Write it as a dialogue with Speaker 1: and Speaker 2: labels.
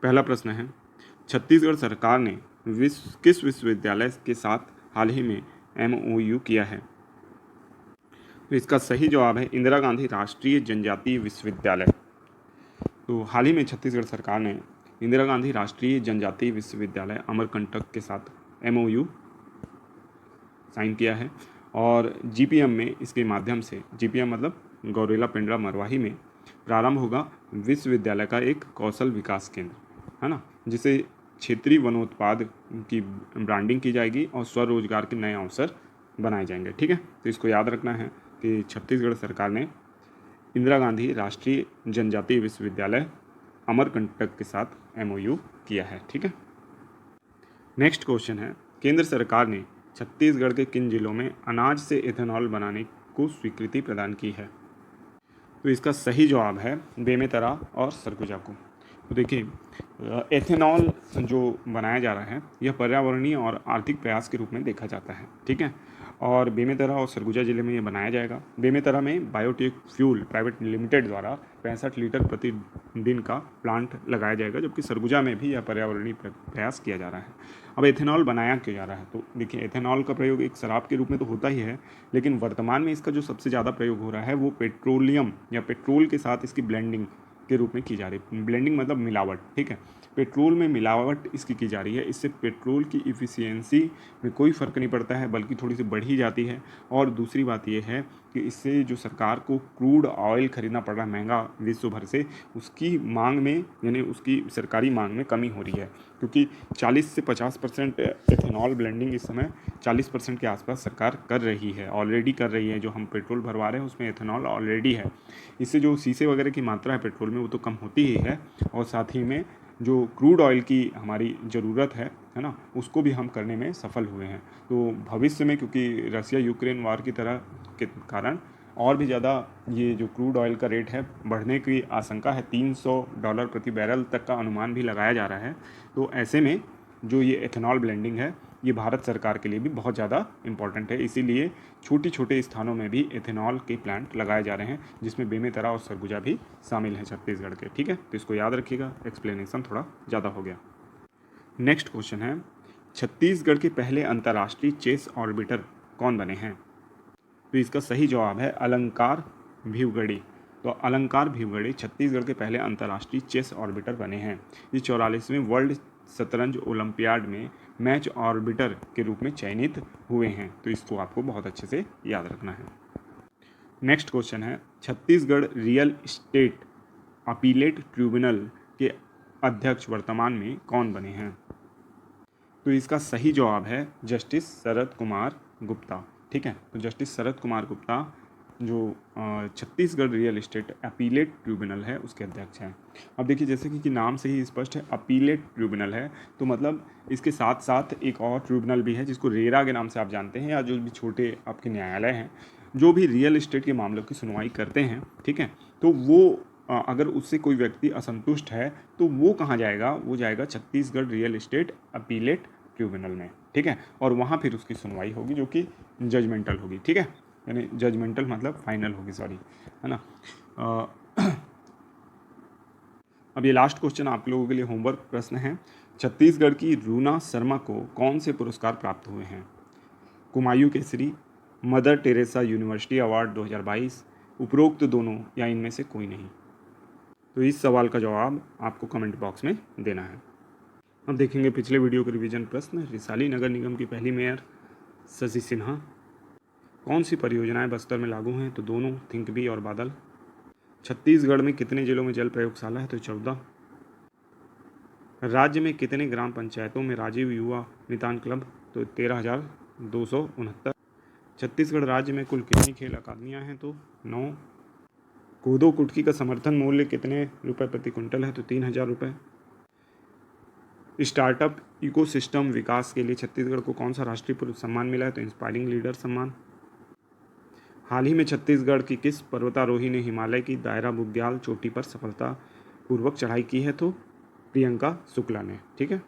Speaker 1: पहला प्रश्न है, छत्तीसगढ़ सरकार ने किस विश्वविद्यालय के साथ हाल ही में MOU किया है? तो इसका सही जवाब है इंदिरा गांधी राष्ट्रीय जनजातीय विश्वविद्यालय। तो हाल ही में छत्तीसगढ़ सरकार ने इंदिरा गांधी राष्ट्रीय जनजातीय विश्वविद्यालय अमरकंटक के साथ MOU साइन किया है और GPM में इसके माध्यम से, GPM मतलब गौरेला पेंड्रा मरवाही में प्रारंभ होगा विश्वविद्यालय का एक कौशल विकास केंद्र, है ना, जिसे क्षेत्रीय वनोत्पाद की ब्रांडिंग की जाएगी और स्वरोजगार के नए अवसर बनाए जाएंगे। ठीक है, तो इसको याद रखना है कि छत्तीसगढ़ सरकार ने इंदिरा गांधी राष्ट्रीय जनजातीय विश्वविद्यालय अमरकंटक के साथ MOU किया है। ठीक है, नेक्स्ट क्वेश्चन है, केंद्र सरकार ने छत्तीसगढ़ के किन जिलों में अनाज से एथेनॉल बनाने को स्वीकृति प्रदान की है? तो इसका सही जवाब है बेमेतरा और सरगुजा को। तो देखिए, एथेनॉल जो बनाया जा रहा है यह पर्यावरणीय और आर्थिक प्रयास के रूप में देखा जाता है। ठीक है, और बेमेतरा और सरगुजा जिले में ये बनाया जाएगा। बेमेतरा में बायोटेक फ्यूल प्राइवेट लिमिटेड द्वारा 65 लीटर प्रति दिन का प्लांट लगाया जाएगा, जबकि सरगुजा में भी यह पर्यावरणीय प्रयास किया जा रहा है। अब एथेनॉल बनाया क्यों जा रहा है? तो देखिए, एथेनॉल का प्रयोग एक शराब के रूप में तो होता ही है, लेकिन वर्तमान में इसका जो सबसे ज़्यादा प्रयोग हो रहा है वो पेट्रोलियम या पेट्रोल के साथ इसकी ब्लेंडिंग के रूप में की जा रही है। ब्लेंडिंग मतलब मिलावट। ठीक है, पेट्रोल में मिलावट इसकी की जा रही है। इससे पेट्रोल की इफ़िशियंसी में कोई फ़र्क नहीं पड़ता है, बल्कि थोड़ी सी बढ़ ही जाती है। और दूसरी बात यह है कि इससे जो सरकार को क्रूड ऑयल खरीदना पड़ रहा है महंगा विश्व भर से, उसकी मांग में, यानी उसकी सरकारी मांग में कमी हो रही है, क्योंकि 40 से 50% एथेनॉल ब्लेंडिंग इस समय 40% के आसपास सरकार कर रही है, ऑलरेडी कर रही है। जो हम पेट्रोल भरवा रहे हैं उसमें एथेनॉल ऑलरेडी है। इससे जो शीशे वगैरह की मात्रा है पेट्रोल में वो तो कम होती ही है, और साथ ही में जो क्रूड ऑयल की हमारी ज़रूरत है ना, उसको भी हम करने में सफल हुए हैं। तो भविष्य में, क्योंकि रसिया यूक्रेन वार की तरह के कारण और भी ज़्यादा ये जो क्रूड ऑयल का रेट है बढ़ने की आशंका है, $300 प्रति बैरल तक का अनुमान भी लगाया जा रहा है। तो ऐसे में जो ये एथेनॉल ब्लेंडिंग है ये भारत सरकार के लिए भी बहुत ज़्यादा इम्पॉर्टेंट है। इसीलिए छोटे छोटे स्थानों में भी एथेनॉल के प्लांट लगाए जा रहे हैं, जिसमें बेमेतरा और सरगुजा भी शामिल हैं छत्तीसगढ़ के। ठीक है, तो इसको याद रखिएगा, एक्सप्लेनेशन थोड़ा ज़्यादा हो गया। नेक्स्ट क्वेश्चन है, छत्तीसगढ़ के पहले अंतर्राष्ट्रीय चेस ऑर्बिटर कौन बने हैं? तो इसका सही जवाब है अलंकार भिवगड़ी। तो अलंकार भिवगड़ी छत्तीसगढ़ के पहले अंतर्राष्ट्रीय चेस ऑर्बिटर बने हैं। ये 44वें वर्ल्ड शतरंज ओलंपियाड में मैच ऑर्बिटर के रूप में चयनित हुए हैं। तो इसको आपको बहुत अच्छे से याद रखना है। नेक्स्ट क्वेश्चन है, Chhattisgarh real estate appellate tribunal के अध्यक्ष वर्तमान में कौन बने हैं? तो इसका सही जवाब है जस्टिस शरद कुमार गुप्ता। ठीक है, तो जस्टिस शरद कुमार गुप्ता जो Chhattisgarh real estate appellate tribunal है उसके अध्यक्ष हैं। अब देखिए, जैसे कि नाम से ही स्पष्ट है अपीलेट ट्रिब्यूनल है, तो मतलब इसके साथ साथ एक और ट्रिब्यूनल भी है जिसको रेरा के नाम से आप जानते हैं, या जो भी छोटे आपके न्यायालय हैं जो भी रियल एस्टेट के मामलों की सुनवाई करते हैं। ठीक है, तो वो अगर उससे कोई व्यक्ति असंतुष्ट है तो वो कहाँ जाएगा? वो जाएगा Chhattisgarh real estate appellate tribunal में। ठीक है, और वहाँ फिर उसकी सुनवाई होगी जो कि जजमेंटल होगी। ठीक है, यानी जजमेंटल मतलब फाइनल होगी, सॉरी, है ना। अब ये लास्ट क्वेश्चन आप लोगों के लिए होमवर्क प्रश्न है। छत्तीसगढ़ की रूना शर्मा को कौन से पुरस्कार प्राप्त हुए हैं? Kumaon Kesari, mother Teresa university award 2022, उपरोक्त दोनों या इनमें से कोई नहीं? तो इस सवाल का जवाब आपको कमेंट बॉक्स में देना है। अब देखेंगे पिछले वीडियो के रिवीजन प्रश्न। रिसाली नगर निगम की पहली मेयर शशि सिन्हा। कौन सी परियोजनाएं बस्तर में लागू हैं? तो दोनों, थिंकबी और बादल। छत्तीसगढ़ में कितने जिलों में जल प्रयोगशाला है? तो 14। राज्य में कितने ग्राम पंचायतों में राजीव युवा निदान क्लब? तो 13,269। छत्तीसगढ़ राज्य में कुल कितनी खेल अकादमियां हैं? तो 9। कोदो कुटकी का समर्थन मूल्य कितने रुपए प्रति क्विंटल है? तो 3,000 रुपये। स्टार्टअप इकोसिस्टम विकास के लिए छत्तीसगढ़ को कौन सा राष्ट्रीय सम्मान मिला है? तो इंस्पायरिंग लीडर सम्मान। हाल ही में छत्तीसगढ़ की किस पर्वतारोही ने हिमालय की दायरा बुग्याल चोटी पर सफलतापूर्वक चढ़ाई की है? तो प्रियंका शुक्ला ने। ठीक है।